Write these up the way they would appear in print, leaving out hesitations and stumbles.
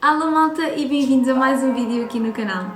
Olá malta e bem-vindos a mais um vídeo aqui no canal.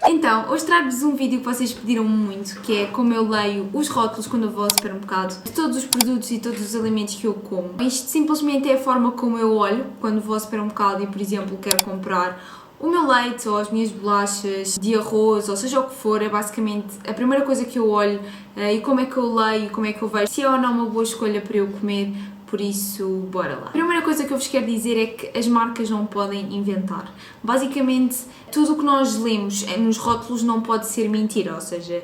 Então, hoje trago-vos um vídeo que vocês pediram muito, que é como eu leio os rótulos quando eu vou ao supermercado, de todos os produtos e todos os alimentos que eu como. Isto simplesmente é a forma como eu olho quando vou ao supermercado e, por exemplo, quero comprar o meu leite ou as minhas bolachas de arroz, ou seja o que for. É basicamente a primeira coisa que eu olho e como é que eu leio, como é que eu vejo se é ou não uma boa escolha para eu comer. Por isso, bora lá. A primeira coisa que eu vos quero dizer é que as marcas não podem inventar. Basicamente, tudo o que nós lemos nos rótulos não pode ser mentira, ou seja,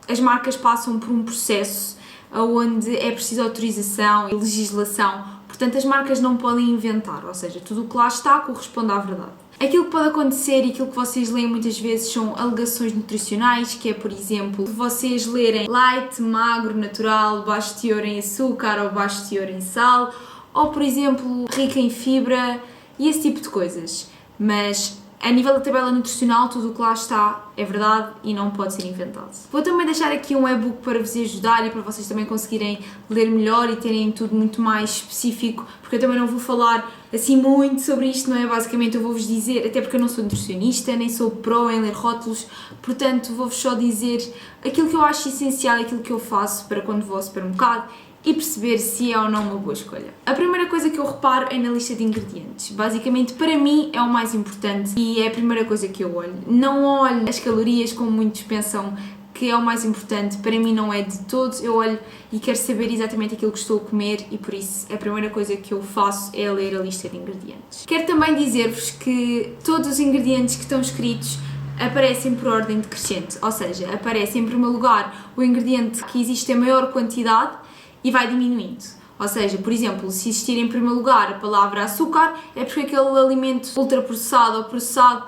as marcas passam por um processo onde é preciso autorização e legislação, portanto as marcas não podem inventar, ou seja, tudo o que lá está corresponde à verdade. Aquilo que pode acontecer e aquilo que vocês leem muitas vezes são alegações nutricionais, que é, por exemplo, vocês lerem light, magro, natural, baixo teor em açúcar ou baixo teor em sal, ou, por exemplo, rica em fibra e esse tipo de coisas. Mas a nível da tabela nutricional, tudo o que lá está é verdade e não pode ser inventado. Vou também deixar aqui um e-book para vos ajudar e para vocês também conseguirem ler melhor e terem tudo muito mais específico, porque eu também não vou falar assim muito sobre isto, não é? Basicamente eu vou-vos dizer, até porque eu não sou nutricionista, nem sou pro em ler rótulos, portanto vou-vos só dizer aquilo que eu acho essencial, aquilo que eu faço para quando vou ao supermercado e perceber se é ou não uma boa escolha. A primeira coisa que eu reparo é na lista de ingredientes. Basicamente, para mim, é o mais importante e é a primeira coisa que eu olho. Não olho as calorias como muitos pensam que é o mais importante. Para mim não é de todo. Eu olho e quero saber exatamente aquilo que estou a comer e por isso a primeira coisa que eu faço é ler a lista de ingredientes. Quero também dizer-vos que todos os ingredientes que estão escritos aparecem por ordem decrescente, ou seja, aparece em primeiro lugar o ingrediente que existe em maior quantidade e vai diminuindo. Ou seja, por exemplo, se existir em primeiro lugar a palavra açúcar, é porque aquele alimento ultraprocessado ou processado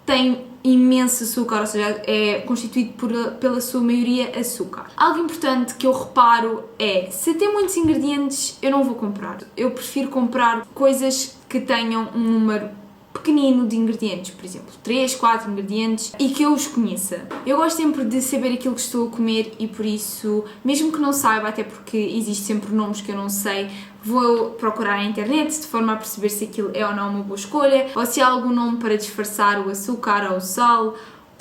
tem imenso açúcar, ou seja, é constituído pela sua maioria açúcar. Algo importante que eu reparo é, se tem muitos ingredientes, eu não vou comprar. Eu prefiro comprar coisas que tenham um número pequenino de ingredientes, por exemplo, 3, 4 ingredientes e que eu os conheça. Eu gosto sempre de saber aquilo que estou a comer e por isso, mesmo que não saiba, até porque existem sempre nomes que eu não sei, vou procurar na internet de forma a perceber se aquilo é ou não uma boa escolha ou se há algum nome para disfarçar o açúcar ou o sal,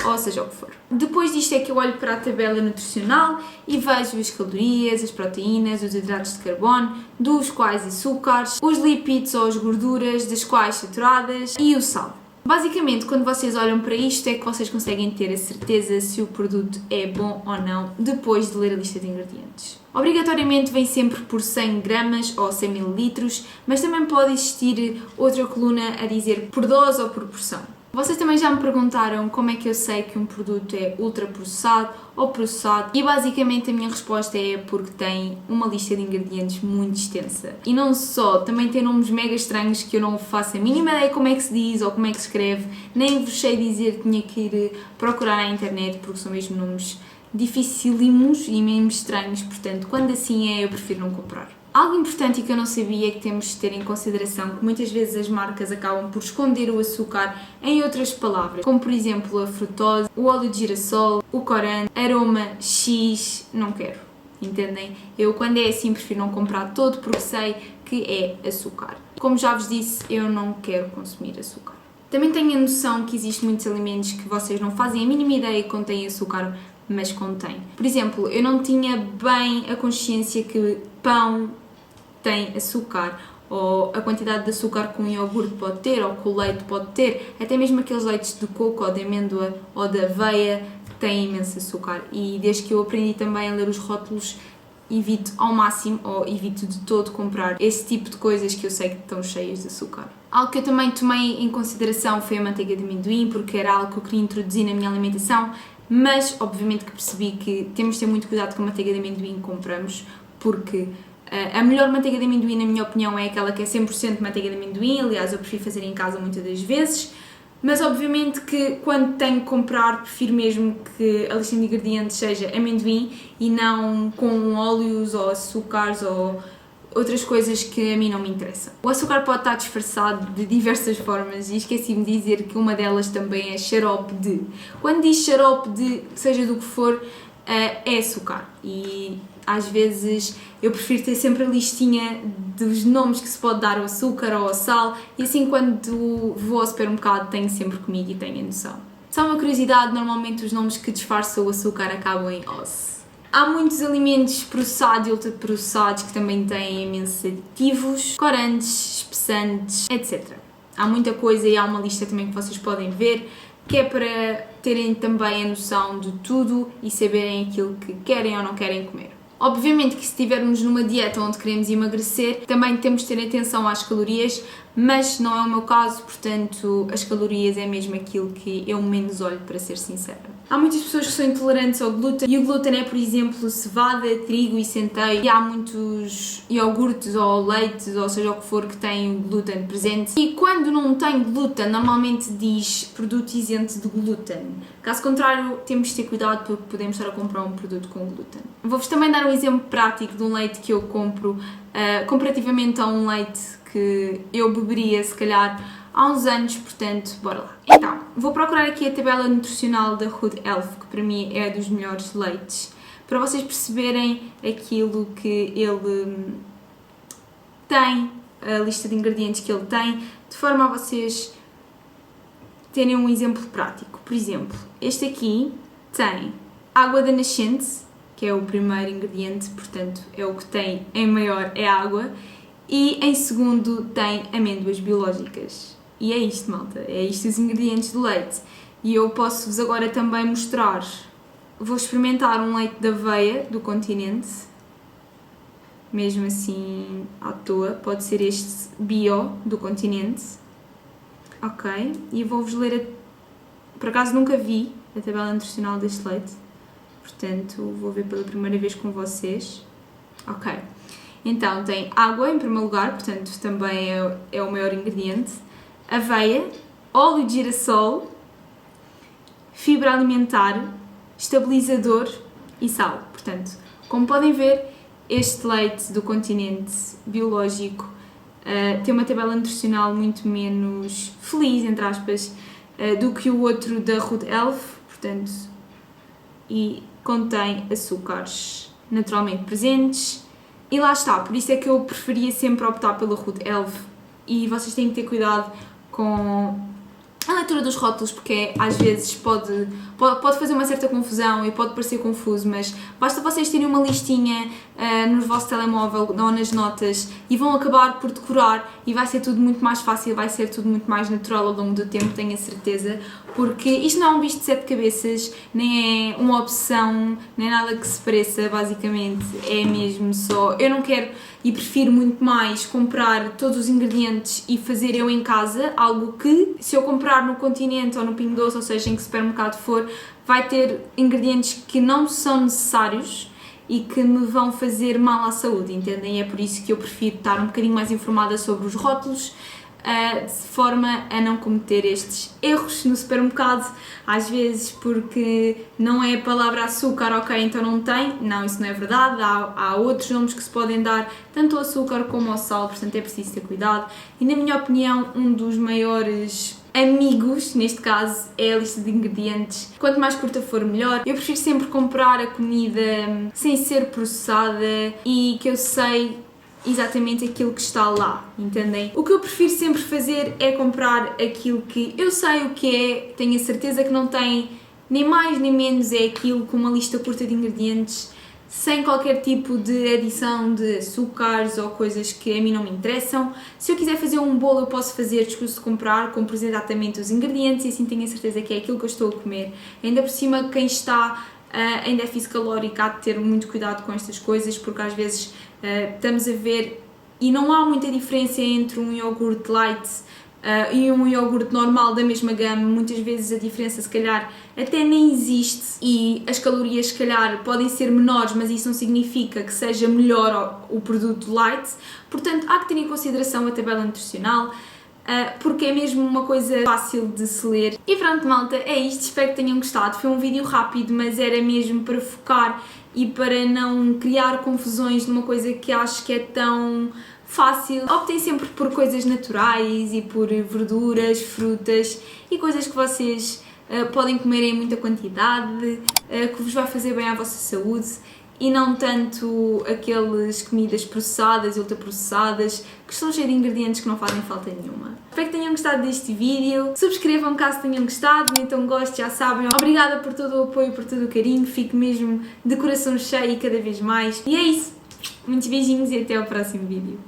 ou seja o que for. Depois disto é que eu olho para a tabela nutricional e vejo as calorias, as proteínas, os hidratos de carbono, dos quais açúcares, os lípidos ou as gorduras, das quais saturadas e o sal. Basicamente, quando vocês olham para isto é que vocês conseguem ter a certeza se o produto é bom ou não depois de ler a lista de ingredientes. Obrigatoriamente vem sempre por 100 gramas ou 100 mililitros, mas também pode existir outra coluna a dizer por dose ou por porção. Vocês também já me perguntaram como é que eu sei que um produto é ultraprocessado ou processado e basicamente a minha resposta é porque tem uma lista de ingredientes muito extensa. E não só, também tem nomes mega estranhos que eu não faço a mínima ideia como é que se diz ou como é que se escreve, nem vos sei dizer, tinha que ir procurar na internet porque são mesmo nomes dificílimos e mesmo estranhos, portanto quando assim é eu prefiro não comprar. Algo importante e que eu não sabia é que temos de ter em consideração que muitas vezes as marcas acabam por esconder o açúcar em outras palavras, como por exemplo a frutose, o óleo de girassol, o corante, aroma X, não quero, entendem? Eu quando é assim prefiro não comprar todo porque sei que é açúcar. Como já vos disse, eu não quero consumir açúcar. Também tenho a noção que existem muitos alimentos que vocês não fazem a mínima ideia que contêm açúcar, mas contém. Por exemplo, eu não tinha bem a consciência que pão tem açúcar, ou a quantidade de açúcar que um iogurte pode ter, ou que o leite pode ter, até mesmo aqueles leites de coco, ou de amêndoa, ou de aveia, têm imenso açúcar. E desde que eu aprendi também a ler os rótulos, evito ao máximo, ou evito de todo comprar esse tipo de coisas que eu sei que estão cheias de açúcar. Algo que eu também tomei em consideração foi a manteiga de amendoim, porque era algo que eu queria introduzir na minha alimentação, mas obviamente que percebi que temos de ter muito cuidado com a manteiga de amendoim que compramos, porque a melhor manteiga de amendoim, na minha opinião, é aquela que é 100% manteiga de amendoim. Aliás, eu prefiro fazer em casa muitas das vezes, mas obviamente que quando tenho que comprar, prefiro mesmo que a lista de ingredientes seja amendoim e não com óleos ou açúcares ou outras coisas que a mim não me interessam. O açúcar pode estar disfarçado de diversas formas e esqueci-me de dizer que uma delas também é xarope de. Quando diz xarope de, seja do que for, é açúcar e às vezes eu prefiro ter sempre a listinha dos nomes que se pode dar ao açúcar ou ao sal e assim quando vou ao supermercado tenho sempre comigo e tenho a noção. Só uma curiosidade, normalmente os nomes que disfarçam o açúcar acabam em OS. Há muitos alimentos processados e ultraprocessados que também têm imensos aditivos, corantes, espessantes, etc. Há muita coisa e há uma lista também que vocês podem ver, que é para terem também a noção de tudo e saberem aquilo que querem ou não querem comer. Obviamente que se estivermos numa dieta onde queremos emagrecer, também temos de ter atenção às calorias, mas não é o meu caso, portanto as calorias é mesmo aquilo que eu menos olho, para ser sincera. Há muitas pessoas que são intolerantes ao glúten e o glúten é, por exemplo, cevada, trigo e centeio e há muitos iogurtes ou leites, ou seja o que for, que têm o glúten presente e quando não tem glúten normalmente diz produto isento de glúten. Caso contrário, temos de ter cuidado porque podemos estar a comprar um produto com glúten. Vou-vos também dar um exemplo prático de um leite que eu compro comparativamente a um leite que eu beberia se calhar há uns anos, portanto, bora lá. Então, vou procurar aqui a tabela nutricional da Hood Health, que para mim é dos melhores leites, para vocês perceberem aquilo que ele tem, a lista de ingredientes que ele tem, de forma a vocês terem um exemplo prático. Por exemplo, este aqui tem água da nascente, que é o primeiro ingrediente, portanto é o que tem em maior, é água, e em segundo tem amêndoas biológicas. E é isto, malta, é isto os ingredientes do leite. E eu posso-vos agora também mostrar, vou experimentar um leite de aveia do Continente, mesmo assim à toa, pode ser este bio do Continente. Ok, e vou-vos ler, por acaso nunca vi a tabela nutricional deste leite, portanto vou ver pela primeira vez com vocês. Ok, então tem água em primeiro lugar, portanto também é o maior ingrediente, aveia, óleo de girassol, fibra alimentar, estabilizador e sal. Portanto, como podem ver, este leite do Continente biológico tem uma tabela nutricional muito menos feliz, entre aspas, do que o outro da Hood Health, portanto, e contém açúcares naturalmente presentes. E lá está, por isso é que eu preferia sempre optar pela Hood Health e vocês têm que ter cuidado com a leitura dos rótulos, porque às vezes pode fazer uma certa confusão e pode parecer confuso, mas basta vocês terem uma listinha no vosso telemóvel ou nas notas e vão acabar por decorar e vai ser tudo muito mais fácil, vai ser tudo muito mais natural ao longo do tempo, tenho a certeza, porque isto não é um bicho de 7 cabeças, nem é uma opção, nem nada que se pareça, basicamente é mesmo só, eu não quero e prefiro muito mais comprar todos os ingredientes e fazer eu em casa, algo que se eu comprar no Continente ou no Pingo Doce, ou seja, em que supermercado for, vai ter ingredientes que não são necessários e que me vão fazer mal à saúde, entendem? É por isso que eu prefiro estar um bocadinho mais informada sobre os rótulos, de forma a não cometer estes erros no supermercado, às vezes porque não é a palavra açúcar, ok, então não tem, não, isso não é verdade, há outros nomes que se podem dar, tanto ao açúcar como ao sal, portanto é preciso ter cuidado e na minha opinião um dos maiores amigos, neste caso, é a lista de ingredientes. Quanto mais curta for, melhor. Eu prefiro sempre comprar a comida sem ser processada e que eu sei exatamente aquilo que está lá, entendem? O que eu prefiro sempre fazer é comprar aquilo que eu sei o que é, tenho a certeza que não tem nem mais nem menos, é aquilo com uma lista curta de ingredientes, sem qualquer tipo de adição de açúcares ou coisas que a mim não me interessam. Se eu quiser fazer um bolo eu posso fazer, escuso de comprar, compro exatamente os ingredientes e assim tenho a certeza que é aquilo que eu estou a comer. Ainda por cima, quem está em déficit calórico há de ter muito cuidado com estas coisas, porque às vezes estamos a ver e não há muita diferença entre um iogurte light e um iogurte normal da mesma gama. Muitas vezes a diferença se calhar até nem existe e as calorias se calhar podem ser menores, mas isso não significa que seja melhor o produto light, portanto há que ter em consideração a tabela nutricional, porque é mesmo uma coisa fácil de se ler. E pronto, malta, é isto, espero que tenham gostado. Foi um vídeo rápido, mas era mesmo para focar e para não criar confusões numa coisa que acho que é tão fácil, optem sempre por coisas naturais e por verduras, frutas e coisas que vocês podem comer em muita quantidade, que vos vai fazer bem à vossa saúde e não tanto aquelas comidas processadas e ultraprocessadas que estão cheias de ingredientes que não fazem falta nenhuma. Espero que tenham gostado deste vídeo, subscrevam caso tenham gostado, então gosto, já sabem. Obrigada por todo o apoio, por todo o carinho, fico mesmo de coração cheio cada vez mais. E é isso, muitos beijinhos e até ao próximo vídeo.